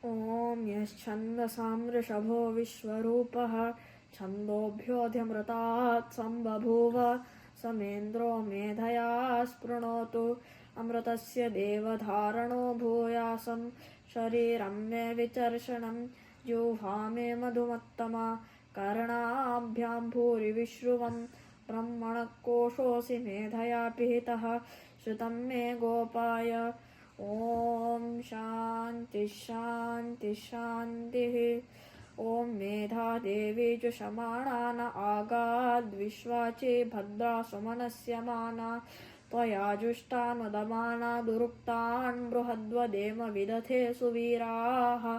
ॐ यश्छन्दसां वृषभो विश्वरूपः छन्दोभ्योऽध्यमृतात् सम्बभूव समेन्द्रो मेधया स्पृणोतु अमृतस्य देवधारणो भूयासं शरीरं मे विचर्षणं जिह्वा मे मधुमत्तमा कर्णाभ्यां भूरि विश्रुवं ब्रह्मणः कोशोऽसि मेधया पिहितः श्रुतं मे गोपाय। ॐ शान्ति शान्ति शान्तिः। ॐ मेधा देवी जुषमाणा न आगाद्विश्वाची भद्रा सुमनस्यमाना त्वया जुष्टानुदमाना दुरुक्तान् बृहद्वदेम विदथे सुवीराः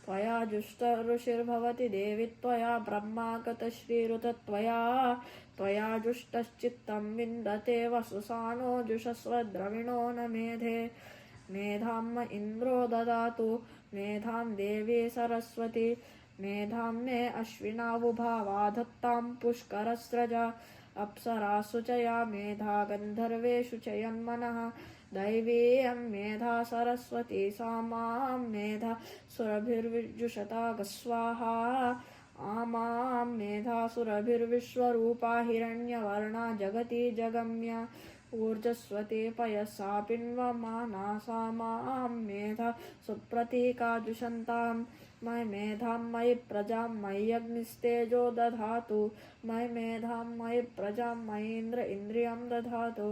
त्वया जुष्टऋषिर्भवति देवि त्वया ब्रह्मागतश्रीरुत त्वया जुष्टश्चित्तं विन्दते वसुसानो जुषस्व द्रविणो न मेधे मेधां इन्द्रो ददातु मेधां देवी सरस्वती मेधां मे अश्विनावुभावा धत्तां पुष्करस्रजा अप्सरासु च या मेधा गन्धर्वेषु च यन्मनः दैवीयं मेधा सरस्वती सा मां मेधा सुरभिर्विजुषता स्वाहा आमां मेधा सुरभिर्विश्वरूपा हिरण्यवर्णा जगति जगम्या ऊर्जस्वती पयसा पिन्वमाना सा मां मेधा सुप्रतीका जुषन्तां मयि मेधां मयि प्रजां मयि अग्निस्तेजो दधातु मयि मेधां मयि प्रजां मयि इन्द्रियं दधातु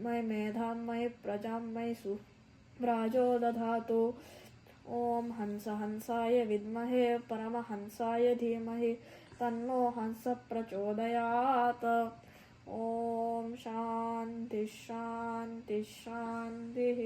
मयि मेधां मयि प्रजां मयि सुव्राजो दधातु। ॐ हंसाय विद्महे परमहंसाय धीमहि तन्नो हंसः प्रचोदयात्। ॐ शान्ति शान्ति शान्तिः।